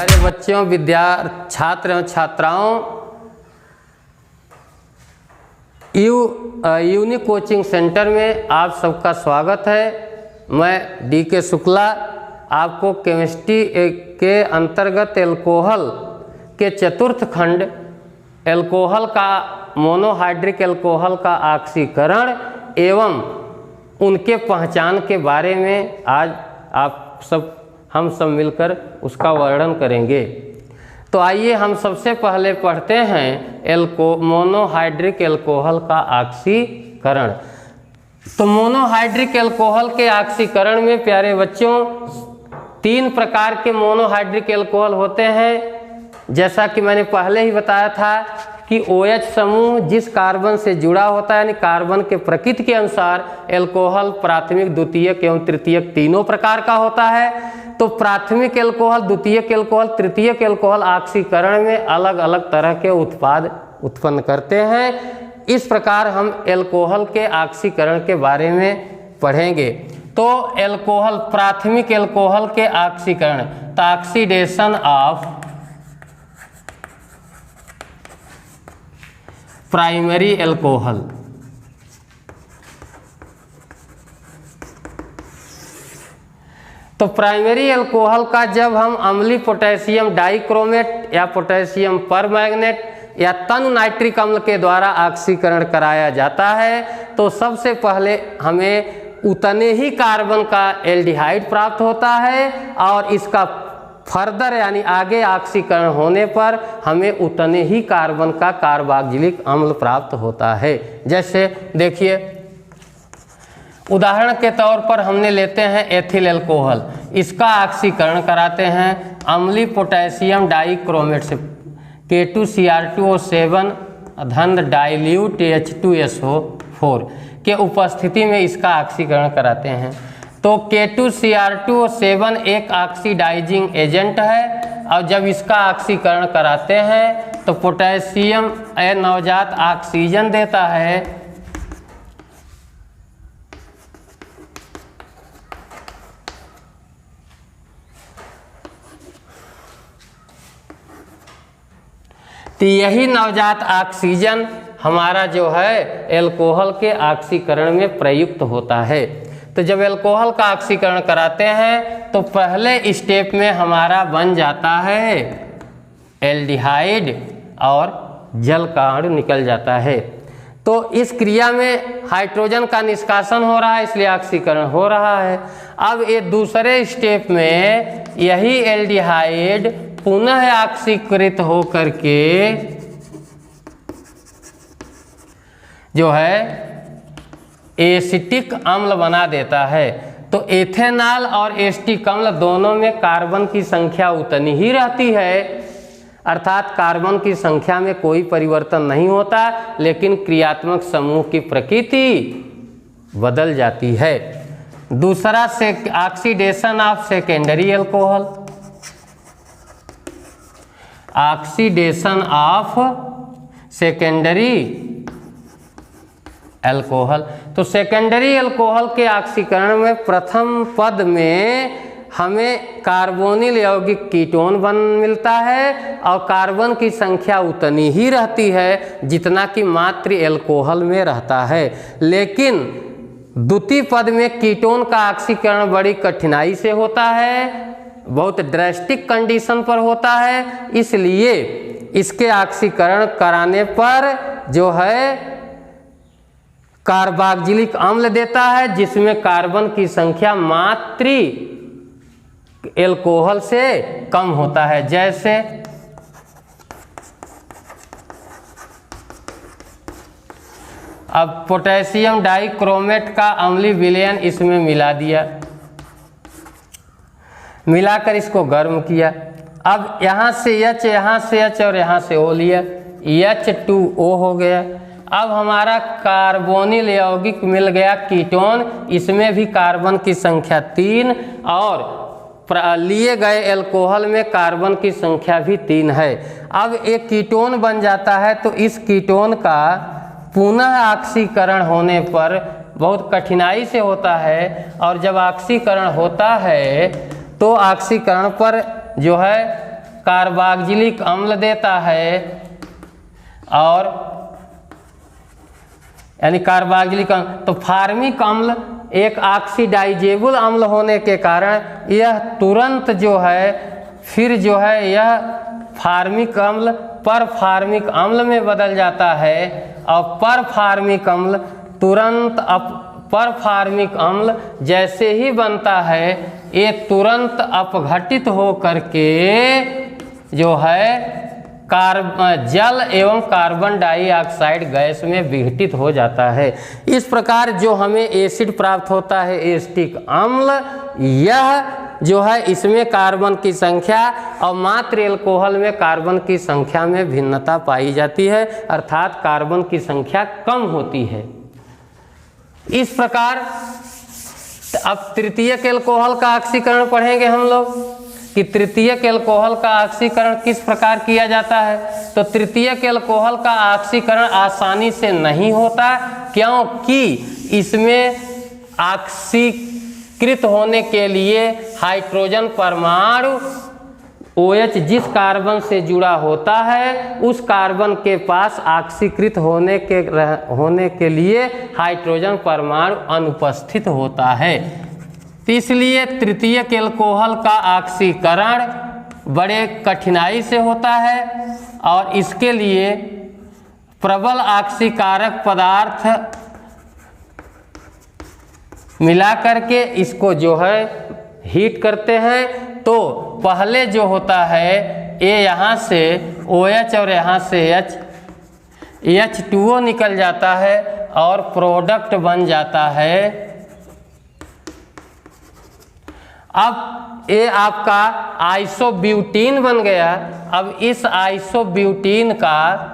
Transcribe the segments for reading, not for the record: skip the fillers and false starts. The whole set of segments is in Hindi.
प्यारे बच्चों, छात्र एवं छात्राओं, यूनिक कोचिंग सेंटर में आप सबका स्वागत है। मैं डी.के. शुक्ला आपको केमिस्ट्री के अंतर्गत एल्कोहल के चतुर्थ खंड एल्कोहल का मोनोहाइड्रिक एल्कोहल का ऑक्सीकरण एवं उनके पहचान के बारे में आज हम सब मिलकर उसका वर्णन करेंगे। तो आइए हम सबसे पहले पढ़ते हैं मोनोहाइड्रिक एल्कोहल का ऑक्सीकरण। तो मोनोहाइड्रिक एल्कोहल के ऑक्सीकरण में प्यारे बच्चों 3 प्रकार के मोनोहाइड्रिक एल्कोहल होते हैं। जैसा कि मैंने पहले ही बताया था कि OH समूह जिस कार्बन से जुड़ा होता है, यानी कार्बन के प्रकृति के अनुसार एल्कोहल प्राथमिक, द्वितीयक एवं तृतीयक तीनों प्रकार का होता है। तो प्राथमिक एल्कोहल, द्वितीयक एल्कोहल, तृतीयक एल्कोहल ऑक्सीकरण में अलग अलग तरह के उत्पाद उत्पन्न करते हैं। इस प्रकार हम एल्कोहल के ऑक्सीकरण के बारे में पढ़ेंगे। तो एल्कोहल, प्राथमिक एल्कोहल के ऑक्सीकरण, तो ऑक्सीडेशन ऑफ प्राइमरी एल्कोहल। तो प्राइमरी एल्कोहल का जब हम अम्लीय पोटेशियम डाइक्रोमेट या पोटेशियम परमैंगनेट या तनु नाइट्रिक अम्ल के द्वारा ऑक्सीकरण कराया जाता है, तो सबसे पहले हमें उतने ही कार्बन का एल्डिहाइड प्राप्त होता है और इसका फर्दर यानी आगे ऑक्सीकरण होने पर हमें उतने ही कार्बन का कार्बोक्जिलिक अम्ल प्राप्त होता है। जैसे देखिए, उदाहरण के तौर पर हमने लेते हैं एथिल एल्कोहल। इसका ऑक्सीकरण कराते हैं अम्लीय पोटेशियम डाइक्रोमेट से K2Cr2O7 धन डाइल्यूट H2SO4 के उपस्थिति में इसका ऑक्सीकरण कराते हैं। तो K2Cr2O7 एक ऑक्सीडाइजिंग एजेंट है और जब इसका ऑक्सीकरण कराते हैं तो पोटेशियम नवजात ऑक्सीजन देता है। तो यही नवजात ऑक्सीजन हमारा जो है एल्कोहल के ऑक्सीकरण में प्रयुक्त होता है। तो जब एल्कोहल का ऑक्सीकरण कराते हैं तो पहले स्टेप में हमारा बन जाता है एल्डिहाइड और जल का अणु निकल जाता है। तो इस क्रिया में हाइड्रोजन का निष्कासन हो रहा है, इसलिए ऑक्सीकरण हो रहा है। अब ये दूसरे स्टेप में यही एल्डिहाइड पुनः ऑक्सीकृत होकर के जो है एसिटिक अम्ल बना देता है। तो एथेनॉल और एसिटिक अम्ल दोनों में कार्बन की संख्या उतनी ही रहती है, अर्थात कार्बन की संख्या में कोई परिवर्तन नहीं होता, लेकिन क्रियात्मक समूह की प्रकृति बदल जाती है। दूसरा से oxidation of secondary alcohol. Oxidation of secondary alcohol. तो सेकेंडरी एल्कोहल के ऑक्सीकरण में प्रथम पद में हमें कार्बोनिल यौगिक कीटोन मिलता है और कार्बन की संख्या उतनी ही रहती है जितना कि मात्र एल्कोहल में रहता है। लेकिन द्वितीय पद में कीटोन का ऑक्सीकरण बड़ी कठिनाई से होता है, बहुत ड्रास्टिक कंडीशन पर होता है, इसलिए इसके ऑक्सीकरण कराने पर जो है कार्बोक्जिलिक अम्ल देता है, जिसमें कार्बन की संख्या मात्र एल्कोहल से कम होता है। जैसे अब पोटेशियम डाइक्रोमेट का अम्लीय विलयन इसमें मिला दिया, मिलाकर इसको गर्म किया। अब यहाँ से H, यहाँ से H और यहाँ से O लिया, H2O हो गया। अब हमारा कार्बोनिल यौगिक मिल गया कीटोन, इसमें भी कार्बन की संख्या 3 और लिए गए एल्कोहल में कार्बन की संख्या भी 3 है। अब एक कीटोन बन जाता है, तो इस कीटोन का पुनः ऑक्सीकरण होने पर बहुत कठिनाई से होता है, और जब ऑक्सीकरण होता है तो ऑक्सीकरण पर जो है कार्बोक्जिलिक अम्ल देता है, और यानी कार्बोक्जिलिक अम्ल, तो फार्मिक अम्ल एक ऑक्सीडाइजेबल अम्ल होने के कारण यह तुरंत जो है फिर जो है यह फार्मिक अम्ल परफार्मिक अम्ल में बदल जाता है, और परफार्मिक अम्ल तुरंत परफार्मिक अम्ल जैसे ही बनता है ये तुरंत अपघटित हो करके जो है जल एवं कार्बन डाइऑक्साइड गैस में विघटित हो जाता है। इस प्रकार जो हमें एसिड प्राप्त होता है एसिटिक अम्ल, यह जो है इसमें कार्बन की संख्या और मात्र एल्कोहल में कार्बन की संख्या में भिन्नता पाई जाती है, अर्थात कार्बन की संख्या कम होती है। इस प्रकार अब तृतीयक एल्कोहल का ऑक्सीकरण पढ़ेंगे हम लोग कि तृतीयक एल्कोहल का ऑक्सीकरण किस प्रकार किया जाता है। तो तृतीयक एल्कोहल का ऑक्सीकरण आसानी से नहीं होता, क्योंकि इसमें ऑक्सीकृत होने के लिए हाइड्रोजन परमाणु OH जिस कार्बन से जुड़ा होता है उस कार्बन के पास ऑक्सीकृत होने के लिए हाइड्रोजन परमाणु अनुपस्थित होता है। तो इसलिए तृतीयक एल्कोहल का ऑक्सीकरण बड़े कठिनाई से होता है, और इसके लिए प्रबल ऑक्सीकारक पदार्थ मिला करके इसको जो है हीट करते हैं। तो पहले जो होता है ये यहाँ से OH और यहाँ से H2O निकल जाता है और प्रोडक्ट बन जाता है। अब ये आपका आइसोब्यूटीन बन गया। अब इस आइसोब्यूटीन का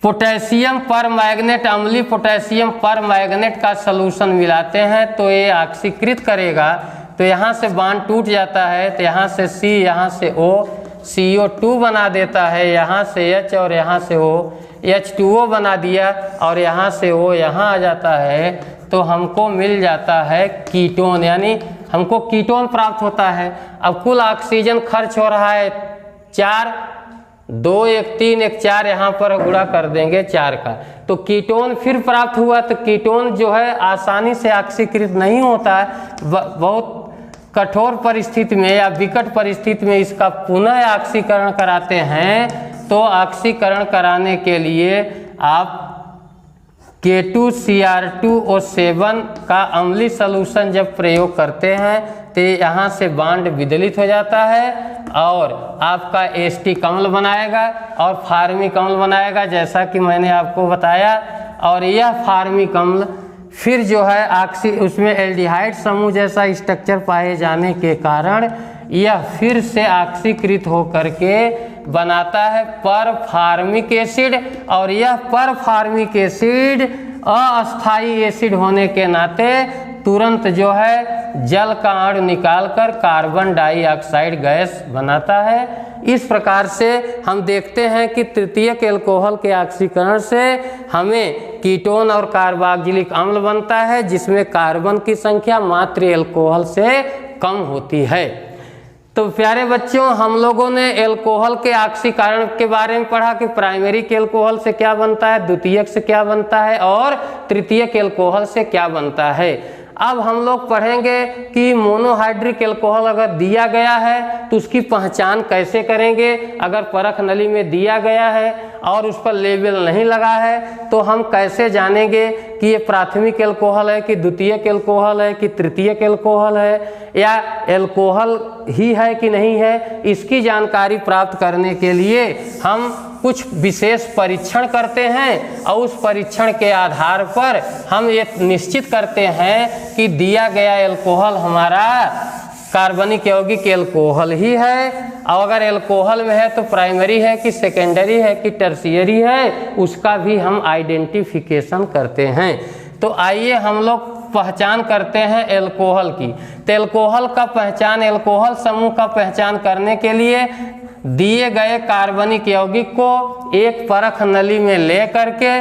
पोटेशियम परमैंगनेट, अम्लीय पोटेशियम परमैंगनेट का सलूशन मिलाते हैं तो ये ऑक्सीकृत करेगा। तो यहाँ से बांड टूट जाता है, तो यहाँ से C, यहाँ से O, CO2 बना देता है, यहाँ से H और यहाँ से O, H2O बना दिया, और यहाँ से O यहाँ आ जाता है, तो हमको मिल जाता है कीटोन, यानी हमको कीटोन प्राप्त होता है। अब कुल ऑक्सीजन खर्च हो रहा है 4, 2 1 3 1 4, यहाँ पर गुणा कर देंगे 4 का, तो कीटोन फिर प्राप्त हुआ। तो कीटोन जो है आसानी से ऑक्सीकृत नहीं होता है, बहुत कठोर परिस्थिति में या विकट परिस्थिति में इसका पुनः ऑक्सीकरण कराते हैं। तो ऑक्सीकरण कराने के लिए आप K2Cr2O7 का अम्लीय सलूशन जब प्रयोग करते हैं तो यहाँ से बांड विदलित हो जाता है और आपका एसिटिक अम्ल बनाएगा और फार्मिक अम्ल बनाएगा, जैसा कि मैंने आपको बताया। और यह फार्मिक अम्ल फिर जो है उसमें एल्डिहाइड समूह जैसा स्ट्रक्चर पाए जाने के कारण यह फिर से ऑक्सीकृत होकर के बनाता है परफार्मिक एसिड, और यह परफार्मिक एसिड अस्थायी एसिड होने के नाते तुरंत जो है जल का अणु निकालकर कार्बन डाइऑक्साइड गैस बनाता है। इस प्रकार से हम देखते हैं कि तृतीयक एल्कोहल के ऑक्सीकरण से हमें कीटोन और कार्बोक्जिलिक अम्ल बनता है, जिसमें कार्बन की संख्या मात्र एल्कोहल से कम होती है। तो प्यारे बच्चों, हम लोगों ने एल्कोहल के ऑक्सीकरण के बारे में पढ़ा कि प्राइमरी एल्कोहल से क्या बनता है, द्वितीयक से क्या बनता है और तृतीयक एल्कोहल से क्या बनता है। अब हम लोग पढ़ेंगे कि मोनोहाइड्रिक एल्कोहल अगर दिया गया है तो उसकी पहचान कैसे करेंगे। अगर परख नली में दिया गया है और उस पर लेबल नहीं लगा है तो हम कैसे जानेंगे कि ये प्राथमिक एल्कोहल है कि द्वितीयक एल्कोहल है कि तृतीयक एल्कोहल है या एल्कोहल ही है कि नहीं है। इसकी जानकारी प्राप्त करने के लिए हम कुछ विशेष परीक्षण करते हैं और उस परीक्षण के आधार पर हम ये निश्चित करते हैं कि दिया गया एल्कोहल हमारा कार्बनिक यौगिक एल्कोहल ही है, और अगर एल्कोहल में है तो प्राइमरी है कि सेकेंडरी है कि टर्शियरी है, उसका भी हम आइडेंटिफिकेशन करते हैं। तो आइए हम लोग पहचान करते हैं एल्कोहल की। तो एल्कोहल का पहचान, एल्कोहल समूह का पहचान करने के लिए दिए गए कार्बनिक यौगिक को एक परख नली में ले करके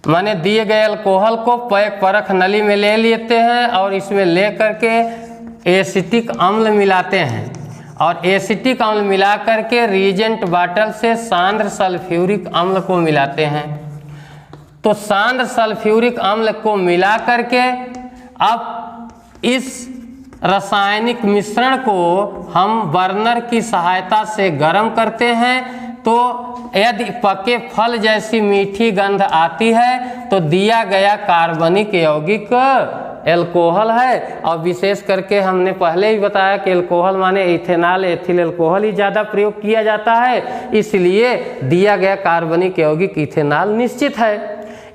माने दिए गए अल्कोहल को एक परख नली में ले लेते हैं और इसमें ले करके एसिटिक अम्ल मिलाते हैं और एसिटिक अम्ल मिला करके रीजेंट बॉटल से सांद्र सल्फ्यूरिक अम्ल को मिलाते हैं। तो सांद्र सल्फ्यूरिक अम्ल को मिला करके अब इस रासायनिक मिश्रण को हम बर्नर की सहायता से गर्म करते हैं। तो यदि पके फल जैसी मीठी गंध आती है तो दिया गया कार्बनिक यौगिक एल्कोहल है। और विशेष करके हमने पहले ही बताया कि एल्कोहल माने इथेनॉल एथिल एल्कोहल ही ज़्यादा प्रयोग किया जाता है, इसलिए दिया गया कार्बनिक यौगिक इथेनॉल निश्चित है।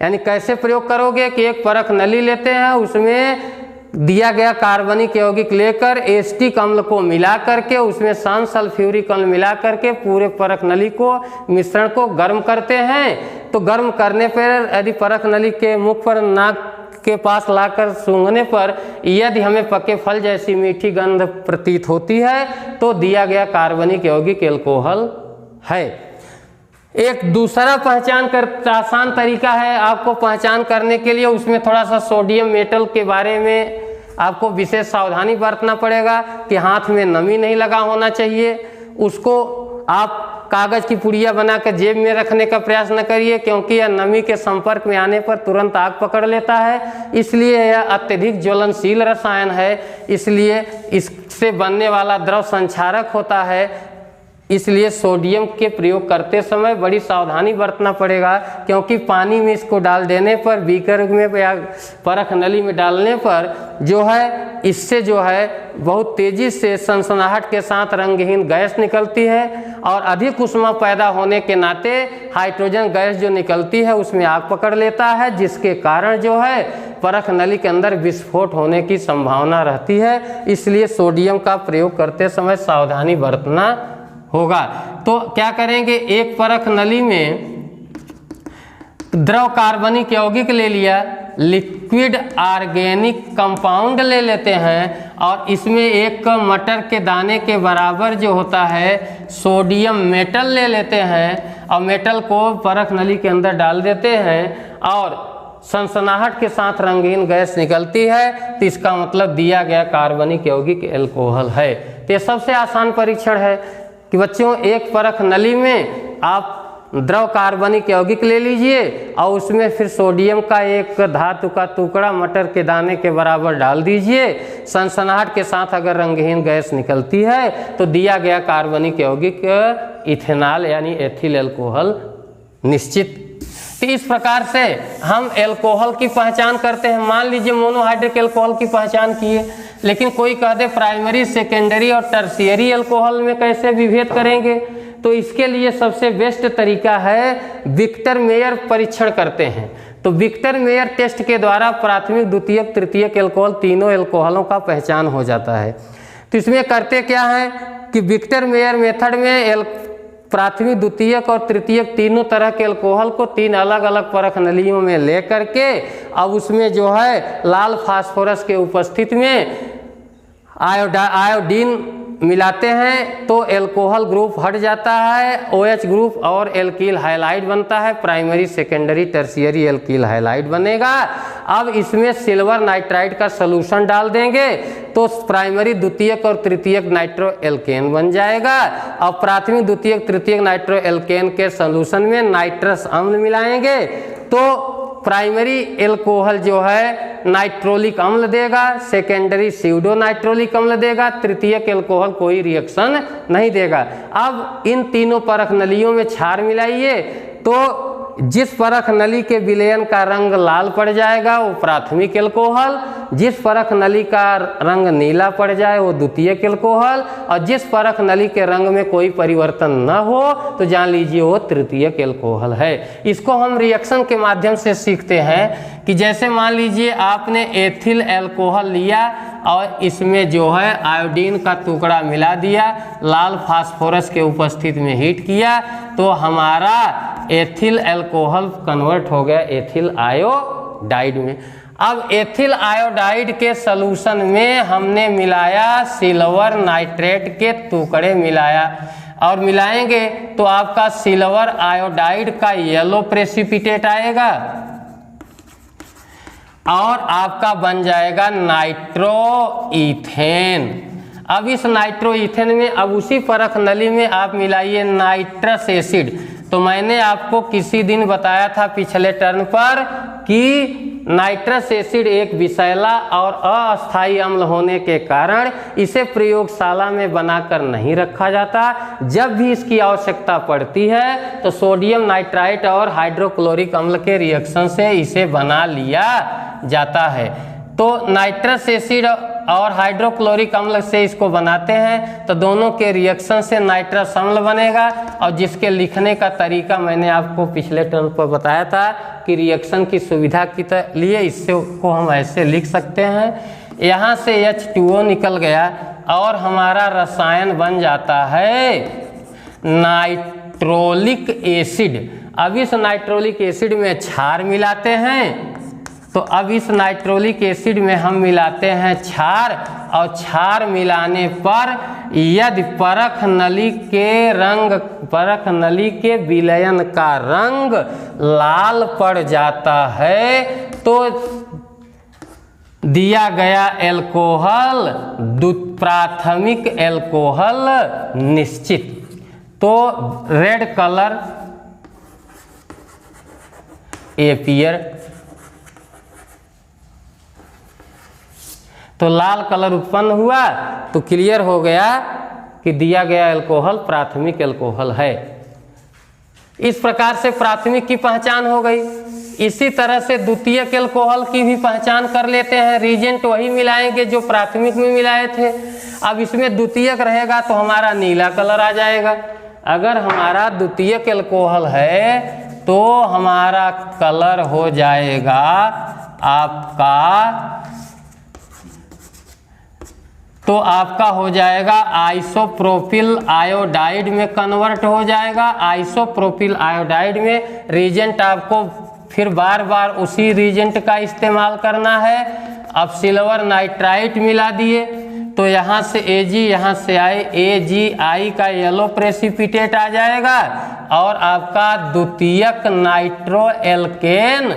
यानी कैसे प्रयोग करोगे कि एक परख नली लेते हैं, उसमें दिया गया कार्बनिक यौगिक लेकर एसिटिक अम्ल को मिला करके उसमें सांद्र सल्फ्यूरिक अम्ल मिला करके पूरे परख नली को मिश्रण को गर्म करते हैं। तो गर्म करने पर यदि परख नली के मुख पर नाक के पास लाकर सूंघने पर यदि हमें पके फल जैसी मीठी गंध प्रतीत होती है तो दिया गया कार्बनिक यौगिक एल्कोहल है। एक दूसरा पहचान कर आसान तरीका है आपको पहचान करने के लिए, उसमें थोड़ा सा सोडियम मेटल के बारे में आपको विशेष सावधानी बरतना पड़ेगा कि हाथ में नमी नहीं लगा होना चाहिए। उसको आप कागज़ की पुड़िया बनाकर जेब में रखने का प्रयास न करिए, क्योंकि यह नमी के संपर्क में आने पर तुरंत आग पकड़ लेता है, इसलिए यह अत्यधिक ज्वलनशील रसायन है। इसलिए इससे बनने वाला द्रव संक्षारक होता है, इसलिए सोडियम के प्रयोग करते समय बड़ी सावधानी बरतना पड़ेगा, क्योंकि पानी में इसको डाल देने पर बीकर में या परख नली में डालने पर जो है इससे जो है बहुत तेज़ी से सनसनाहट के साथ रंगहीन गैस निकलती है और अधिक ऊष्मा पैदा होने के नाते हाइड्रोजन गैस जो निकलती है उसमें आग पकड़ लेता है, जिसके कारण जो है परख नली के अंदर विस्फोट होने की संभावना रहती है। इसलिए सोडियम का प्रयोग करते समय सावधानी बरतना होगा। तो क्या करेंगे, एक परख नली में द्रव कार्बनिक यौगिक ले लिया, लिक्विड ऑर्गेनिक कंपाउंड ले लेते हैं और इसमें एक मटर के दाने के बराबर जो होता है सोडियम मेटल ले लेते हैं और मेटल को परख नली के अंदर डाल देते हैं और सनसनाहट के साथ रंगीन गैस निकलती है, तो इसका मतलब दिया गया कार्बनिक यौगिक एल्कोहल है। तो ये सबसे आसान परीक्षण है कि बच्चों एक परख नली में आप द्रव कार्बनिक यौगिक ले लीजिए और उसमें फिर सोडियम का एक धातु का टुकड़ा मटर के दाने के बराबर डाल दीजिए। सनसनाहट के साथ अगर रंगहीन गैस निकलती है तो दिया गया कार्बनिक यौगिक इथेनॉल यानी एथिल एल्कोहल निश्चित। तो इस प्रकार से हम एल्कोहल की पहचान करते हैं। मान लीजिए मोनोहाइड्रिक एल्कोहल की पहचान किए, लेकिन कोई कह दे प्राइमरी सेकेंडरी और टर्शियरी एल्कोहल में कैसे विभेद करेंगे, तो इसके लिए सबसे बेस्ट तरीका है विक्टर मेयर परीक्षण करते हैं। तो विक्टर मेयर टेस्ट के द्वारा प्राथमिक द्वितीयक तृतीयक एल्कोहल तीनों एल्कोहलों का पहचान हो जाता है। तो इसमें करते क्या है कि विक्टर मेयर मेथड में प्राथमिक द्वितीयक और तृतीयक तीनों तरह के एल्कोहल को तीन अलग अलग परख नलियों में ले करके अब उसमें जो है लाल फास्फोरस के उपस्थिति में आयोडीन मिलाते हैं तो एल्कोहल ग्रुप हट जाता है, OH ग्रुप और एल्कील हाइलाइड बनता है, प्राइमरी सेकेंडरी टर्शियरी एल्कील हाइलाइड बनेगा। अब इसमें सिल्वर नाइट्राइड का सॉल्यूशन डाल देंगे तो प्राइमरी द्वितीयक और तृतीयक नाइट्रो एल्केन बन जाएगा। अब प्राथमिक द्वितीयक तृतीयक नाइट्रो एल्केन के सॉल्यूशन में नाइट्रस अम्ल मिलाएंगे तो प्राइमरी एल्कोहल जो है नाइट्रोलिक अम्ल देगा, सेकेंडरी स्यूडो नाइट्रोलिक अम्ल देगा, तृतीयक एल्कोहल कोई रिएक्शन नहीं देगा। अब इन तीनों परख नलियों में क्षार मिलाइए तो जिस परख नली के विलयन का रंग लाल पड़ जाएगा वो प्राथमिक एल्कोहल, जिस परख नली का रंग नीला पड़ जाए वो द्वितीयक एल्कोहल और जिस परख नली के रंग में कोई परिवर्तन न हो तो जान लीजिए वो तृतीयक एल्कोहल है। इसको हम रिएक्शन के माध्यम से सीखते हैं कि जैसे मान लीजिए आपने एथिल एल्कोहल लिया और इसमें जो है आयोडीन का टुकड़ा मिला दिया, लाल फास्फोरस के उपस्थिति में हीट किया तो हमारा एथिल एल्कोहल कन्वर्ट हो गया एथिल आयोडाइड में। अब एथिल आयोडाइड के सॉल्यूशन में हमने मिलाया सिल्वर नाइट्रेट के टुकड़े मिलाया और मिलाएंगे तो आपका सिल्वर आयोडाइड का येलो प्रेसिपिटेट आएगा। और आपका बन जाएगा नाइट्रोइथेन। अब इस नाइट्रोइथेन में अब उसी परख नली में आप मिलाइए नाइट्रस एसिड। तो मैंने आपको किसी दिन बताया था पिछले टर्न पर कि नाइट्रस एसिड एक विषैला और अस्थायी अम्ल होने के कारण इसे प्रयोगशाला में बनाकर नहीं रखा जाता। जब भी इसकी आवश्यकता पड़ती है तो सोडियम नाइट्राइट और हाइड्रोक्लोरिक अम्ल के रिएक्शन से इसे बना लिया जाता है। तो नाइट्रस एसिड और हाइड्रोक्लोरिक अम्ल से इसको बनाते हैं तो दोनों के रिएक्शन से नाइट्रस अम्ल बनेगा। और जिसके लिखने का तरीका मैंने आपको पिछले टर्न पर बताया था कि रिएक्शन की सुविधा के लिए इससे को हम ऐसे लिख सकते हैं। यहाँ से H2O निकल गया और हमारा रसायन बन जाता है नाइट्रोलिक एसिड। अब इस नाइट्रोलिक एसिड में क्षार मिलाते हैं। तो अब इस नाइट्रोलिक एसिड में हम मिलाते हैं क्षार, और क्षार मिलाने पर यदि परख नली के विलयन का रंग लाल पड़ जाता है तो दिया गया एल्कोहल प्राथमिक एल्कोहल निश्चित। तो रेड कलर एपियर, तो लाल कलर उत्पन्न हुआ तो क्लियर हो गया कि दिया गया एल्कोहल प्राथमिक एल्कोहल है। इस प्रकार से प्राथमिक की पहचान हो गई। इसी तरह से द्वितीयक एल्कोहल की भी पहचान कर लेते हैं। रीजेंट वही मिलाएंगे जो प्राथमिक में मिलाए थे। अब इसमें द्वितीयक रहेगा तो हमारा नीला कलर आ जाएगा। अगर हमारा द्वितीयक एल्कोहल है तो हमारा कलर हो जाएगा आपका हो जाएगा आइसोप्रोपिल आयोडाइड में कन्वर्ट हो जाएगा। आइसोप्रोपिल आयोडाइड में रीजेंट आपको फिर बार बार उसी रीजेंट का इस्तेमाल करना है। अब सिल्वर नाइट्राइट मिला दिए तो यहाँ से Ag यहाँ से AgI का येलो प्रेसिपिटेट आ जाएगा और आपका द्वितीयक नाइट्रो एल्केन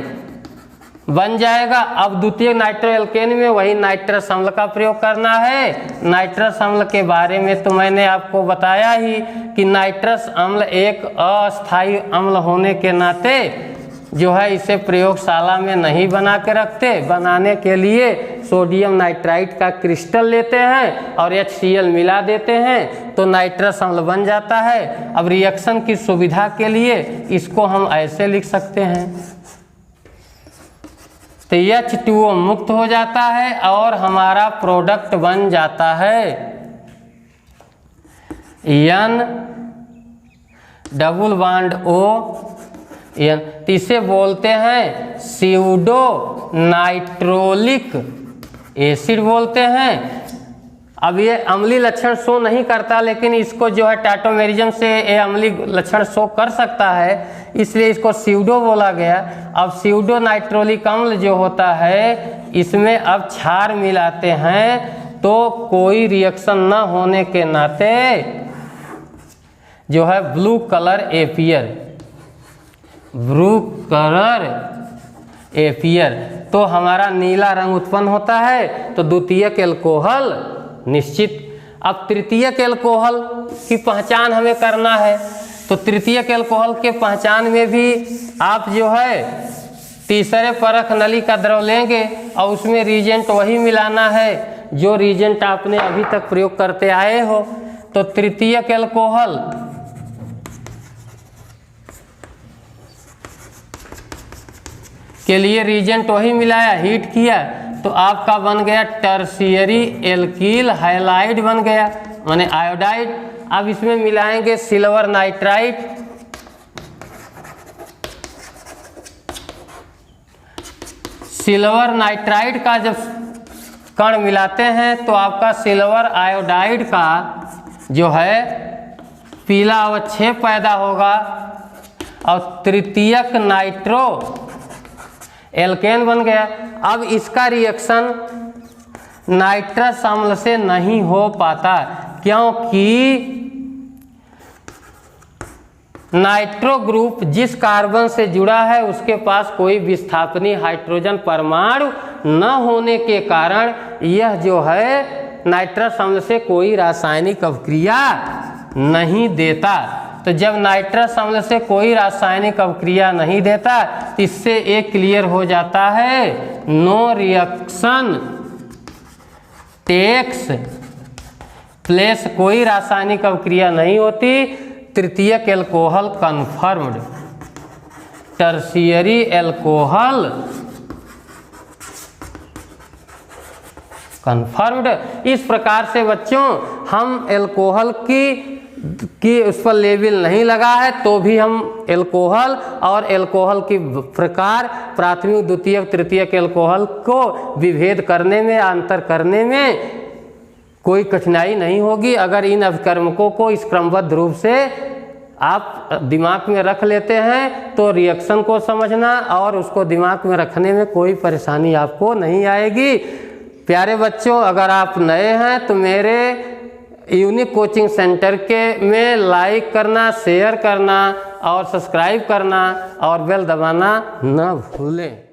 बन जाएगा। अब द्वितीयक नाइट्रो एल्केन में वही नाइट्रस अम्ल का प्रयोग करना है। नाइट्रस अम्ल के बारे में तो मैंने आपको बताया ही कि नाइट्रस अम्ल एक अस्थायी अम्ल होने के नाते जो है इसे प्रयोगशाला में नहीं बना के रखते। बनाने के लिए सोडियम नाइट्राइट का क्रिस्टल लेते हैं और HCl मिला देते हैं तो नाइट्रस अम्ल बन जाता है। अब रिएक्शन की सुविधा के लिए इसको हम ऐसे लिख सकते हैं। तो H2O मुक्त हो जाता है और हमारा प्रोडक्ट बन जाता है N डबल बॉन्ड ON। तो इसे बोलते हैं स्यूडो नाइट्रोलिक एसिड बोलते हैं। अब ये अम्लीय लक्षण शो नहीं करता लेकिन इसको जो है टाटोमेरिज्म से ये अम्लीय लक्षण शो कर सकता है, इसलिए इसको स्यूडो बोला गया। अब स्यूडो नाइट्रोलिक अम्ल जो होता है इसमें अब क्षार मिलाते हैं तो कोई रिएक्शन न होने के नाते जो है ब्लू कलर एपियर तो हमारा नीला रंग उत्पन्न होता है। तो द्वितीयक एल्कोहल निश्चित। अब तृतीयक एल्कोहल की पहचान हमें करना है तो तृतीयक एल्कोहल के पहचान में भी आप जो है तीसरे परख नली का द्रव लेंगे और उसमें रीजेंट वही मिलाना है जो रीजेंट आपने अभी तक प्रयोग करते आए हो। तो तृतीयक एल्कोहल के लिए रीजेंट वही मिलाया, हीट किया तो आपका बन गया टर्शियरी एल्कील हैलाइड बन गया माने आयोडाइड। अब इसमें मिलाएंगे सिल्वर नाइट्राइट, सिल्वर नाइट्राइट का जब कण मिलाते हैं तो आपका सिल्वर आयोडाइड का जो है पीला अवक्षेप पैदा होगा और तृतीयक नाइट्रो एल्केन बन गया। अब इसका रिएक्शन नाइट्रस अम्ल से नहीं हो पाता क्योंकि नाइट्रो ग्रुप जिस कार्बन से जुड़ा है उसके पास कोई विस्थापनीय हाइड्रोजन परमाणु न होने के कारण यह जो है नाइट्रस अम्ल से कोई रासायनिक अभिक्रिया नहीं देता। तो जब नाइट्रस अम्ल से कोई रासायनिक अभिक्रिया नहीं देता तो इससे एक क्लियर हो जाता है नो रिएक्शन टेक्स प्लेस, कोई रासायनिक अभिक्रिया नहीं होती। तृतीयक alcohol confirmed, tertiary alcohol confirmed. इस प्रकार से बच्चों हम एल्कोहल की उस पर लेबल नहीं लगा है तो भी हम एल्कोहल और एल्कोहल की प्रकार प्राथमिक द्वितीयक तृतीयक एल्कोहल को विभेद करने में, अंतर करने में कोई कठिनाई नहीं होगी अगर इन अभिकर्मकों को इस क्रमबद्ध रूप से आप दिमाग में रख लेते हैं तो रिएक्शन को समझना और उसको दिमाग में रखने में कोई परेशानी आपको नहीं आएगी। प्यारे बच्चों, अगर आप नए हैं तो मेरे यूनिक कोचिंग सेंटर में लाइक करना, शेयर करना और सब्सक्राइब करना और बेल दबाना न भूलें।